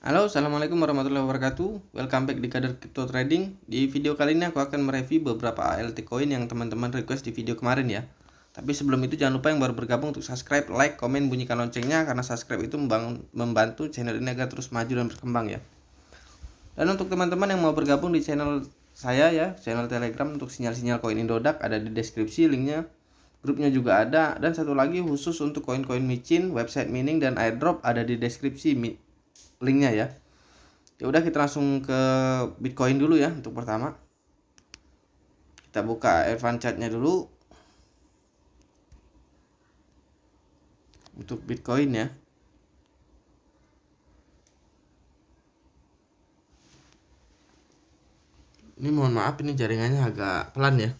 Halo, assalamualaikum warahmatullahi wabarakatuh. Welcome back di Kader Crypto Trading. Di video kali ini aku akan mereview beberapa ALT coin yang teman-teman request di video kemarin ya. Tapi sebelum itu jangan lupa yang baru bergabung untuk subscribe, like, komen, bunyikan loncengnya karena subscribe itu membantu channel ini agar terus maju dan berkembang ya. Dan untuk teman-teman yang mau bergabung di channel saya ya, channel Telegram untuk sinyal-sinyal koin Indodax ada di deskripsi linknya. Grupnya juga ada, dan satu lagi khusus untuk koin-koin micin, website mining dan airdrop ada di deskripsi linknya ya. Ya udah, kita langsung ke Bitcoin dulu ya. Untuk pertama kita buka advance chartnya dulu untuk Bitcoin ya. Ini mohon maaf, ini jaringannya agak pelan ya.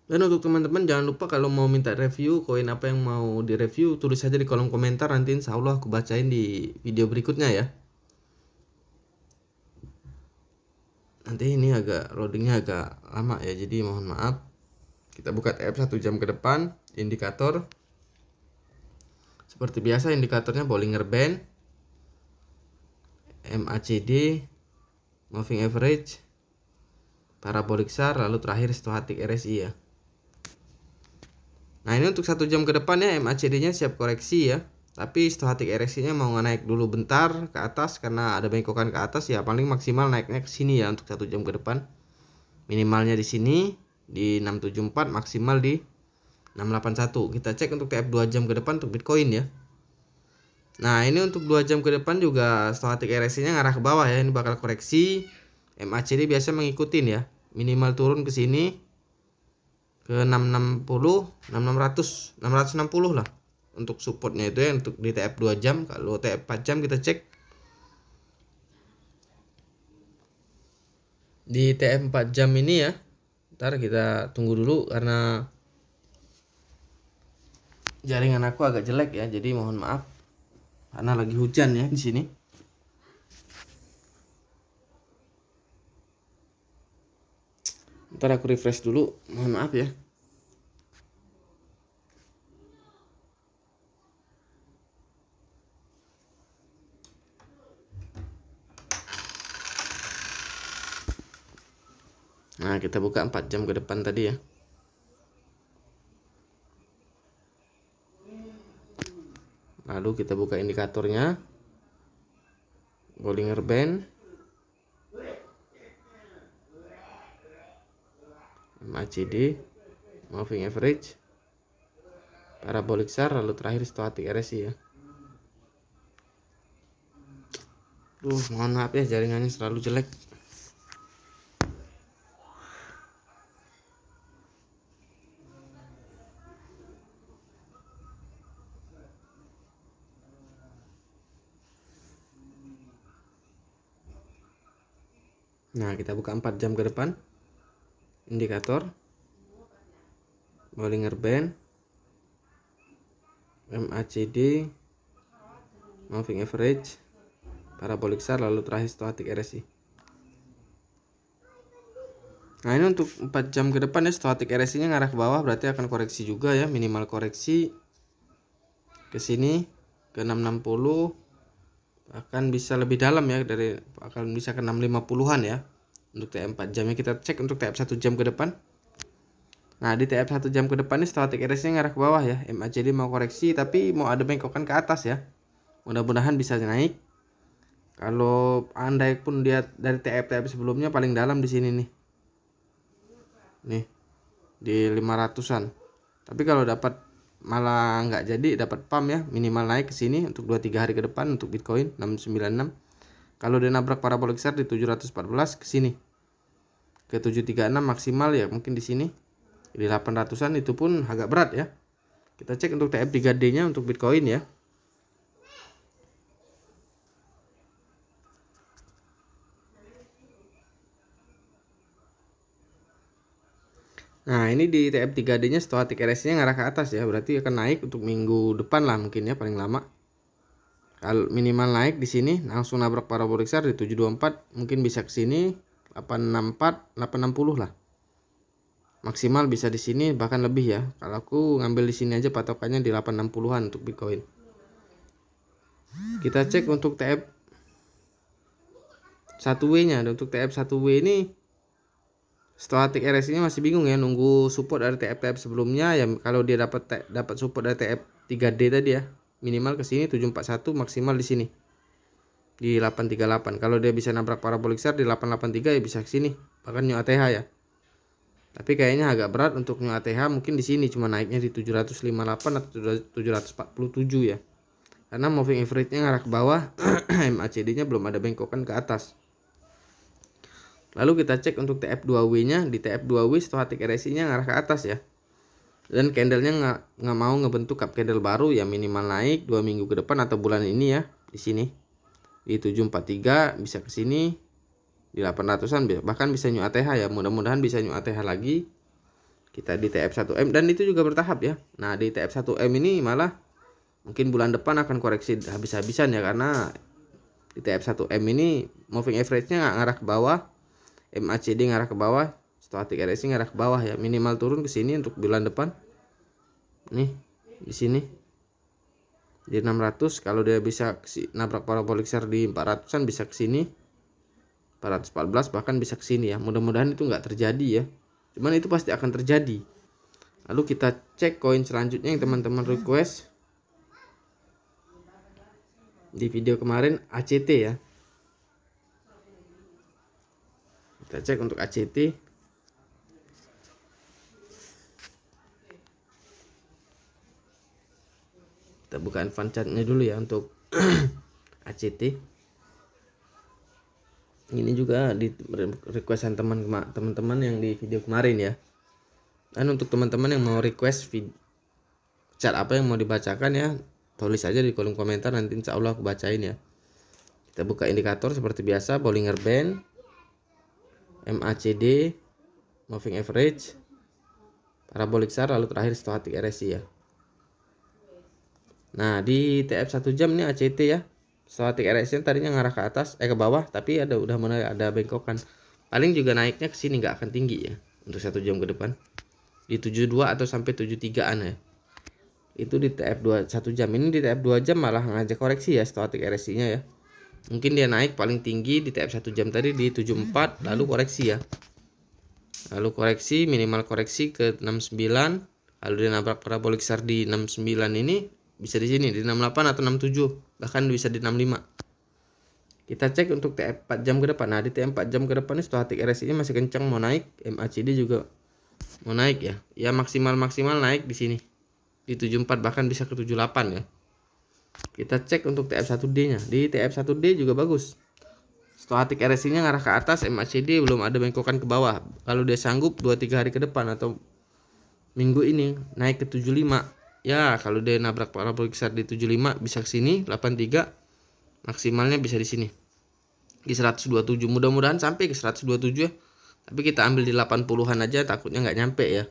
Dan untuk teman-teman jangan lupa kalau mau minta review koin apa yang mau direview, tulis saja di kolom komentar, nanti insya Allah aku bacain di video berikutnya ya. Nanti ini agak loadingnya agak lama ya, jadi mohon maaf. Kita buka TF 1 jam ke depan, indikator. Seperti biasa indikatornya Bollinger Band, MACD, Moving Average, Parabolic SAR, lalu terakhir Stochastic RSI ya. Nah ini untuk 1 jam ke depan ya, MACD nya siap koreksi ya. Tapi Stochastic RSI nya mau naik dulu bentar ke atas karena ada bengkokan ke atas ya, paling maksimal naiknya ke sini ya untuk 1 jam ke depan. Minimalnya di sini di 674, maksimal di 681. Kita cek untuk TF 2 jam ke depan untuk Bitcoin ya. Nah ini untuk 2 jam ke depan juga Stochastic RSI nya ngarah ke bawah ya, ini bakal koreksi. MACD biasa mengikutin ya, minimal turun ke sini ke 660, 6600, 660 lah untuk supportnya itu ya untuk di TF 2 jam. Kalau TF 4 jam kita cek di TF 4 jam ini ya. Ntar kita tunggu dulu karena jaringan aku agak jelek ya, jadi mohon maaf karena lagi hujan ya di sini. Ntar aku refresh dulu, mohon maaf ya. Nah kita buka 4 jam ke depan tadi ya. Lalu kita buka indikatornya Bollinger Band, MACD, Moving Average, Parabolic SAR, lalu terakhir Stochastic RSI ya. Mohon maaf ya, jaringannya selalu jelek. Nah kita buka 4 jam ke depan, indikator Bollinger Band, MACD, Moving Average, Parabolic SAR, lalu terakhir Stochastic RSI. Nah ini untuk 4 jam ke depan ya, Stochastic RSI nya ngarah ke bawah, berarti akan koreksi juga ya, minimal koreksi ke sini ke 660, akan bisa lebih dalam ya, akan bisa ke 650-an ya. Untuk TF 4 jamnya kita cek untuk TF 1 jam ke depan. Nah di TF 1 jam ke depan ini Stochastic RSI nya ngarah ke bawah ya, MACD mau koreksi tapi mau ada bengkokan ke atas ya. Mudah-mudahan bisa naik. Kalau andai pun dia dari TF sebelumnya paling dalam di sini nih. Nih di 500-an. Tapi kalau dapat malah nggak jadi, dapat pump ya, minimal naik ke sini untuk 2-3 hari ke depan untuk Bitcoin 696. Kalau dia nabrak parabolic SAR di 714 ke sini ke 736 maksimal ya, mungkin di sini di 800-an, itu pun agak berat ya. Kita cek untuk TF 3D nya untuk Bitcoin ya. Nah ini di TF 3D nya Stochastic RSI nya ngarah ke atas ya, berarti akan naik untuk minggu depan lah mungkin ya, paling lama. Kalau minimal naik di sini langsung nabrak parabolic SAR di 724, mungkin bisa ke sini 864, 860 lah. maksimal bisa di sini bahkan lebih ya. Kalau aku ngambil di sini aja patokannya di 860-an untuk Bitcoin. Kita cek untuk TF 1W nya. Untuk TF 1W ini Stochastic RSI nya masih bingung ya, nunggu support dari TF sebelumnya ya. Kalau dia dapat support dari TF 3D tadi ya, minimal ke sini 741, maksimal di sini di 838. Kalau dia bisa nabrak parabolic SAR di 883 ya bisa ke sini, bahkan new ATH ya. Tapi kayaknya agak berat untuk new ATH, mungkin di sini cuma naiknya di 758 atau 747 ya. Karena moving average-nya ngarah ke bawah, MACD-nya belum ada bengkokan ke atas. Lalu kita cek untuk TF2W-nya. Di TF2W Stochastic RSI-nya ngarah ke atas ya. Dan candlenya nggak mau ngebentuk cup candle baru ya, minimal naik 2 minggu ke depan atau bulan ini ya. Di sini di 743 bisa ke sini di 800-an, bahkan bisa new ATH ya. Mudah-mudahan bisa new ATH lagi. Kita di TF1M dan itu juga bertahap ya. Nah, di TF1M ini malah mungkin bulan depan akan koreksi habis-habisan ya, karena di TF1M ini moving average-nya ngarah ke bawah, MACD ngarah ke bawah, Stochastic RSI ngarah ke bawah ya. Minimal turun ke sini untuk bulan depan. Nih, di sini di 600, kalau dia bisa nabrak parabolic SAR di 400-an bisa ke sini. 414 bahkan bisa ke sini ya. Mudah-mudahan itu nggak terjadi ya. Cuman itu pasti akan terjadi. Lalu kita cek koin selanjutnya yang teman-teman request di video kemarin, ACT ya. Kita cek untuk ACT. Kita buka advance chart-nya dulu ya untuk ACT. Ini juga di requestan teman-teman yang di video kemarin ya. Dan untuk teman-teman yang mau request chart apa yang mau dibacakan ya, tulis aja di kolom komentar, nanti insya Allah aku bacain ya. Kita buka indikator seperti biasa, Bollinger Band, MACD, moving average, parabolic SAR, lalu terakhir Stochastic RSI ya. Nah, di TF 1 jam nih ACT ya. Stochastic RSI tadinya ngarah ke atas, ke bawah, tapi udah mulai ada bengkokan. Paling juga naiknya ke sini, nggak akan tinggi ya untuk 1 jam ke depan. Di 72 atau sampai 73-an ya. Itu di TF 1 jam. Ini di TF 2 jam malah ngajak koreksi ya Stochastic RSI-nya ya. Mungkin dia naik paling tinggi di TF 1 jam tadi di 74, lalu koreksi ya. Lalu koreksi, minimal koreksi ke 69, lalu dia nabrak parabolic SAR di 69 ini, bisa di sini di 68 atau 67, bahkan bisa di 65. Kita cek untuk TF 4 jam ke depan. Nah, di TF 4 jam ke depan ini Stochastic RSI-nya masih kencang mau naik, MACD juga mau naik ya. Ya maksimal naik di sini. Di 74 bahkan bisa ke 78 ya. Kita cek untuk TF1D-nya. Di TF1D juga bagus. Stochastic RSI-nya ngarah ke atas, MACD belum ada bengkokan ke bawah. Kalau dia sanggup 2-3 hari ke depan atau minggu ini naik ke 75. Ya, kalau dia nabrak parabolic SAR di 75 bisa ke sini 83. Maksimalnya bisa di sini. Di 127. Mudah-mudahan sampai ke 127 ya. Tapi kita ambil di 80-an aja, takutnya nggak nyampe ya.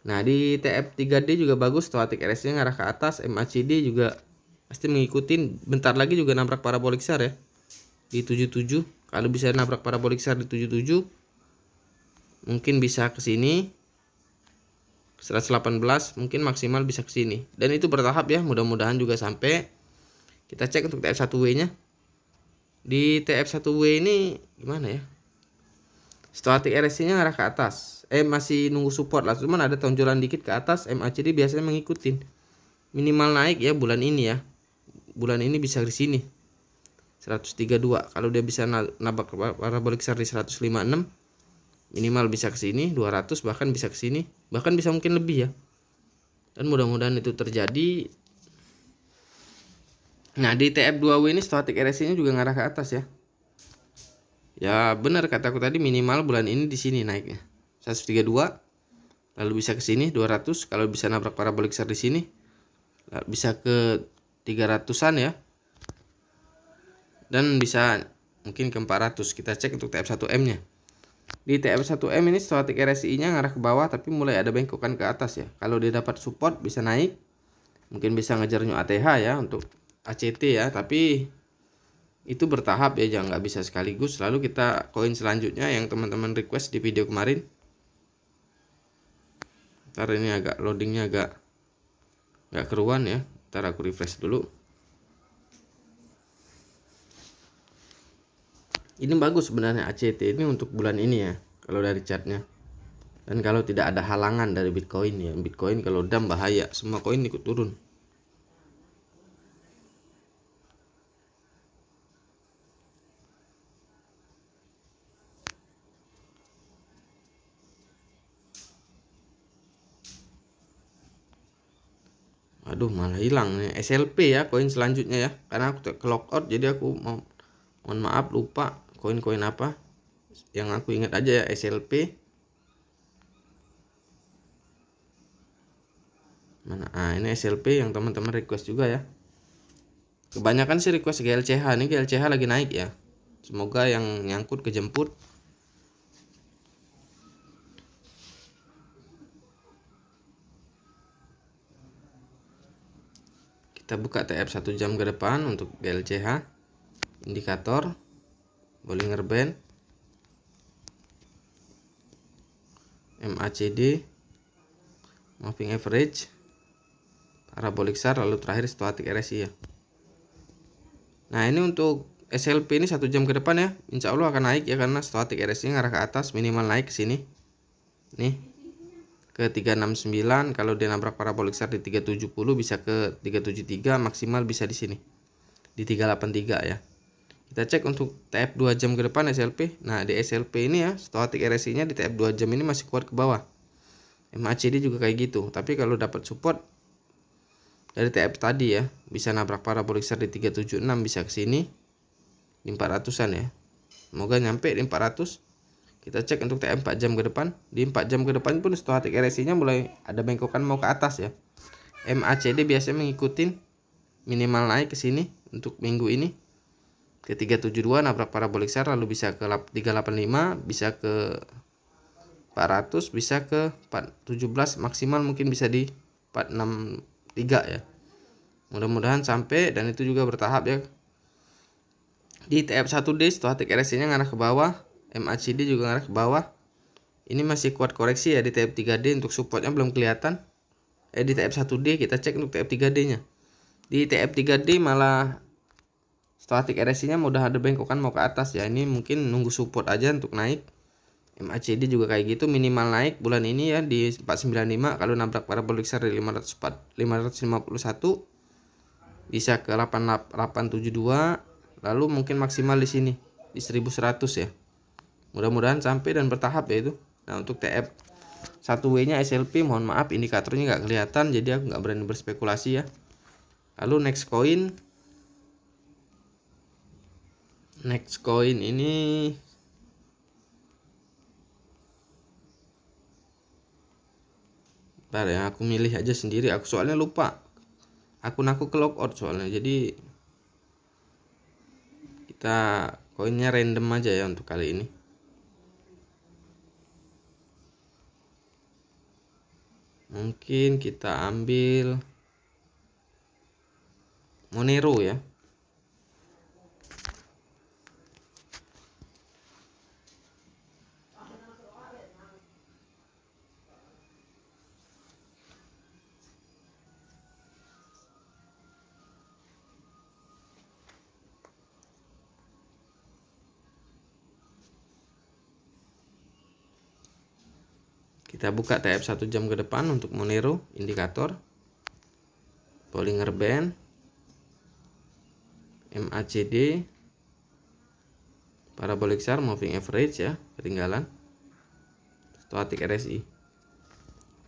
Nah, di TF3D juga bagus, Stochastic RSI-nya ngarah ke atas, MACD juga pasti mengikutin. Bentar lagi juga nabrak parabolic SAR ya. Di 77, kalau bisa nabrak parabolic SAR di 77, mungkin bisa ke sini. 118, mungkin maksimal bisa ke sini. Dan itu bertahap ya, mudah-mudahan juga sampai. Kita cek untuk TF1W-nya. Di TF1W ini gimana ya? Stochastic RSI-nya ngarah ke atas. Masih nunggu support lah, cuman ada tonjolan dikit ke atas. MACD biasanya mengikutin. Minimal naik ya bulan ini ya. Bulan ini bisa di sini. 132. Kalau dia bisa nabrak parabolic SAR di 156, minimal bisa ke sini 200, bahkan bisa ke sini. Bahkan bisa mungkin lebih ya. Dan mudah-mudahan itu terjadi. Nah, di TF2W ini Stochastic RSI-nya juga ngarah ke atas ya. Ya, benar kataku tadi, minimal bulan ini di sini naiknya. 132, lalu bisa ke sini 200, kalau bisa nabrak parabolic SAR di sini bisa ke 300-an ya. Dan bisa mungkin ke 400. Kita cek untuk TF1M-nya. Di TF1M ini Stochastic RSI-nya ngarah ke bawah tapi mulai ada bengkokan ke atas ya. Kalau dia dapat support bisa naik. Mungkin bisa ngejar new ATH ya untuk ACT ya, tapi itu bertahap ya, jangan nggak bisa sekaligus. Lalu kita koin selanjutnya yang teman-teman request di video kemarin. Ntar ini agak loadingnya agak keruan ya. Ntar aku refresh dulu. Ini bagus sebenarnya ACT ini untuk bulan ini ya, kalau dari chartnya. Dan kalau tidak ada halangan dari Bitcoin ya, Bitcoin kalau down bahaya, semua koin ikut turun. Aduh, malah hilang nih SLP ya, koin selanjutnya ya, karena aku ke lockout jadi aku mohon maaf lupa koin-koin apa. Yang aku ingat aja ya SLP. Mana? Ini SLP yang teman-teman request juga ya. Kebanyakan sih request GLCH. Ini GLCH lagi naik ya. Semoga yang nyangkut kejemput. Kita buka TF 1 jam ke depan untuk GLCH. Indikator Bollinger Band, MACD, Moving Average, Parabolic SAR, lalu terakhir Stochastic RSI ya. Nah, ini untuk SLP ini 1 jam ke depan ya, insya Allah akan naik ya, karena Stochastic RSI ngarah ke atas, minimal naik ke sini nih ke 369. Kalau dia nabrak Parabolic SAR di 370 bisa ke 373, maksimal bisa di sini di 383 ya. Kita cek untuk TF 2 jam ke depan SLP. Nah, di SLP ini ya, Stochastic RSI nya di TF 2 jam ini masih kuat ke bawah. MACD juga kayak gitu. Tapi kalau dapat support dari TF tadi ya, bisa nabrak Parabolic SAR di 376, bisa ke sini di 400-an ya. Semoga nyampe di 400. Kita cek untuk TF 4 jam ke depan. Di 4 jam ke depan pun Stochastic RSI nya mulai ada bengkokan mau ke atas ya. MACD biasanya mengikuti minimal naik ke sini untuk minggu ini ke 372, nabrak Parabolic SAR lalu bisa ke 385, bisa ke 400, bisa ke 417, maksimal mungkin bisa di 463 ya. Mudah-mudahan sampai, dan itu juga bertahap ya. Di TF1D Stochastic RSI nya ngarah ke bawah, MACD juga ngarah ke bawah. Ini masih kuat koreksi ya. Di TF3D untuk supportnya belum kelihatan. Di TF1D kita cek untuk TF3D nya. Di TF3D malah Stochastic RSI nya mudah ada bengkokan mau ke atas ya. Ini mungkin nunggu support aja untuk naik. MACD juga kayak gitu, minimal naik bulan ini ya di 495. Kalau nabrak Parabolic SAR di 551 bisa ke 8872, lalu mungkin maksimal di sini di 1100 ya. Mudah-mudahan sampai dan bertahap ya itu. Nah, untuk TF 1W nya SLP mohon maaf indikatornya nggak kelihatan, jadi aku nggak berani berspekulasi ya. Lalu next coin ini bentar ya, aku milih aja sendiri, aku soalnya lupa akun aku ke logout soalnya, jadi kita koinnya random aja ya untuk kali ini. Mungkin kita ambil Monero ya. Kita buka TF 1 jam ke depan untuk Monero, indikator Bollinger Band, MACD, Parabolic SAR, Moving Average ya, ketinggalan Stochastic RSI.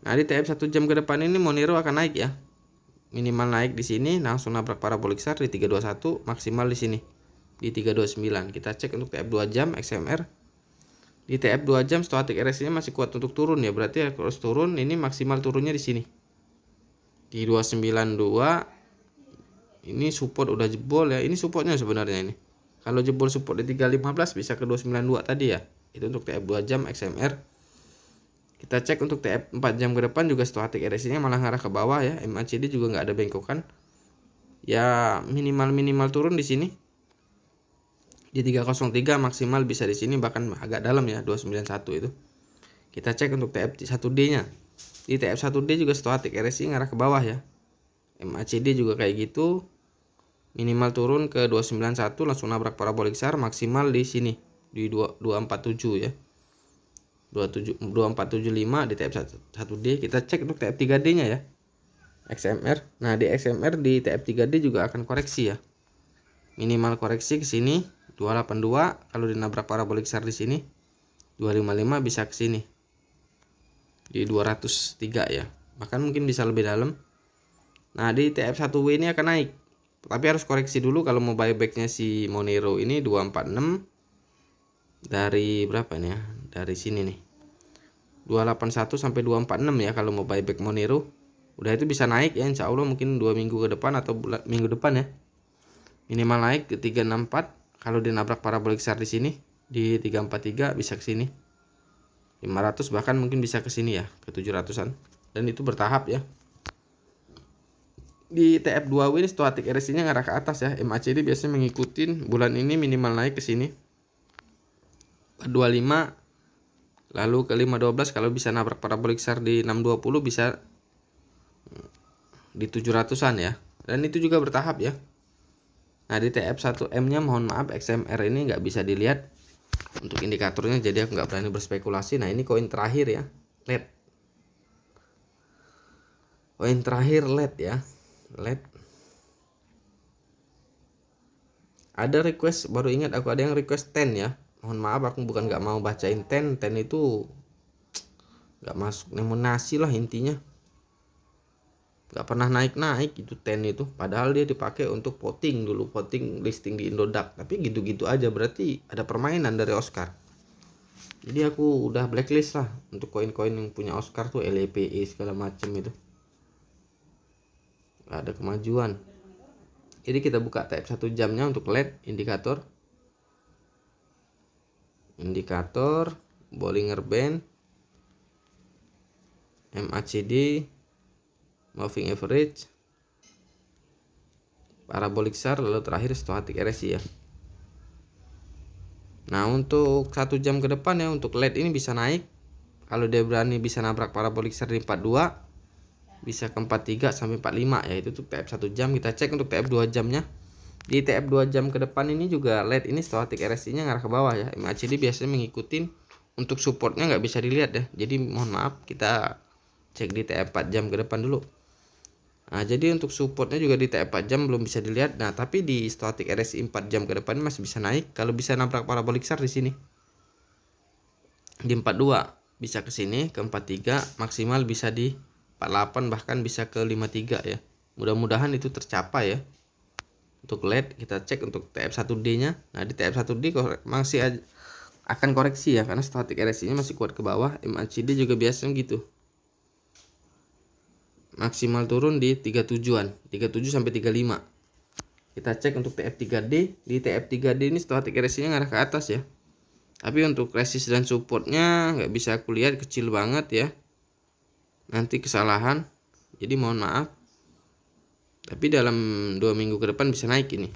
Nah, di TF 1 jam ke depan ini Monero akan naik ya. Minimal naik di sini, langsung nabrak Parabolic SAR di 321, maksimal di sini di 329. Kita cek untuk TF 2 jam XMR. Di TF 2 jam Stochastic RSI-nya masih kuat untuk turun ya, berarti harus turun. Ini maksimal turunnya di sini di 292. Ini support udah jebol ya. Ini supportnya sebenarnya ini. Kalau jebol support di 315 bisa ke 292 tadi ya. Itu untuk TF 2 jam XMR. Kita cek untuk TF 4 jam ke depan juga Stochastic RSI-nya malah ngarah ke bawah ya. MACD juga nggak ada bengkokan. Ya minimal turun di sini. Di 303 maksimal bisa di sini, bahkan agak dalam ya 291 itu. Kita cek untuk TF 1D-nya. Di TF1D juga stochastic RSI ngarah ke bawah ya. MACD juga kayak gitu. Minimal turun ke 291 langsung nabrak parabolik SAR, maksimal di sini di 247 ya. 2475 di TF1D. Kita cek untuk TF3D-nya ya. XMR. Nah, di XMR di TF3D juga akan koreksi ya. Minimal koreksi ke sini 282, kalau dinabrak parabolik SAR di sini 255 bisa ke sini di 203 ya. Bahkan mungkin bisa lebih dalam. Nah, di TF1W ini akan naik. Tapi harus koreksi dulu kalau mau buybacknya si Monero ini 246 dari berapa nih ya? Dari sini nih. 281 sampai 246 ya kalau mau buyback Monero. Udah itu bisa naik ya, insya Allah mungkin 2 minggu ke depan atau minggu depan ya. Minimal naik ke 364 kalau dinabrak parabolik SAR di sini di 343 bisa ke sini. 500 bahkan mungkin bisa ke sini ya, ke 700-an. Dan itu bertahap ya. Di TF2W ini stochastic RSI-nya ngarah ke atas ya. MACD biasanya mengikutin bulan ini minimal naik ke sini 25, lalu ke 512 kalau bisa nabrak parabolik SAR di 620 bisa di 700-an ya. Dan itu juga bertahap ya. Nah, di TF1M-nya mohon maaf XMR ini nggak bisa dilihat untuk indikatornya, jadi aku nggak berani berspekulasi. Nah, ini koin terakhir ya, LED. Koin terakhir LED ya, LED. Ada request, baru ingat aku ada yang request 10 ya. Mohon maaf aku bukan nggak mau bacain 10 itu nggak masuk nominasi lah intinya. Gak pernah naik-naik itu 10 itu, padahal dia dipakai untuk voting dulu, voting listing di Indodax, tapi gitu-gitu aja, berarti ada permainan dari Oscar. Jadi aku udah blacklist lah untuk koin-koin yang punya Oscar tuh, LEPE segala macem itu, gak ada kemajuan. Jadi kita buka TF1 jamnya untuk LED indikator Bollinger Band, MACD, moving average, parabolik SAR, lalu terakhir stochastic RSI ya. Nah, untuk 1 jam ke depan ya, untuk LED ini bisa naik kalau dia berani bisa nabrak parabolik SAR di 42, bisa ke 43 sampai 45 ya. Itu untuk TF1 jam. Kita cek untuk TF2 jamnya. Di TF2 jam ke depan ini juga LED ini stochastic RSI nya ngarah ke bawah ya. MACD biasanya mengikutin, untuk supportnya nggak bisa dilihat ya, jadi mohon maaf kita cek di TF4 jam ke depan dulu. Nah, jadi untuk supportnya juga di TF4 jam belum bisa dilihat. Nah, tapi di stochastic RSI 4 jam ke depan masih bisa naik kalau bisa nabrak parabolik SAR di sini. Di 42 bisa ke sini ke 43, maksimal bisa di 48 bahkan bisa ke 53 ya. Mudah-mudahan itu tercapai ya. Untuk LED kita cek untuk TF1D-nya. Nah, di TF1D masih akan koreksi ya karena stochastic RSI-nya masih kuat ke bawah. MACD juga biasanya gitu. Maksimal turun di 37-an, 37 sampai 35. Kita cek untuk TF3D. Di TF3D ini stochastic RSI-nya ngarah ke atas ya. Tapi untuk resist dan supportnya nggak bisa aku lihat, kecil banget ya. Nanti kesalahan. Jadi mohon maaf. Tapi dalam 2 minggu ke depan bisa naik ini.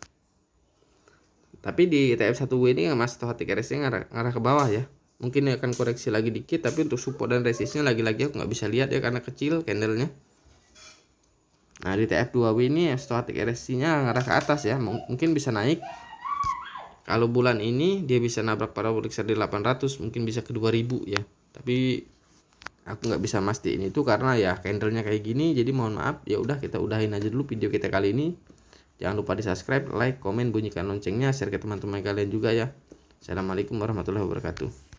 Tapi di TF1W ini masih stochastic RSI-nya ngarah ke bawah ya. Mungkin akan koreksi lagi dikit, tapi untuk support dan resistnya lagi-lagi aku nggak bisa lihat ya karena kecil candlenya. Nah, di TF2W ini stochastic RSI-nya ngarah ke atas ya, mungkin bisa naik. Kalau bulan ini dia bisa nabrak parabolik SAR di 800, mungkin bisa ke 2000 ya. Tapi aku nggak bisa mastiin itu karena ya candlenya kayak gini. Jadi mohon maaf, ya udah kita udahin aja dulu video kita kali ini. Jangan lupa di subscribe, like, komen, bunyikan loncengnya, share ke teman-teman kalian juga ya. Assalamualaikum warahmatullahi wabarakatuh.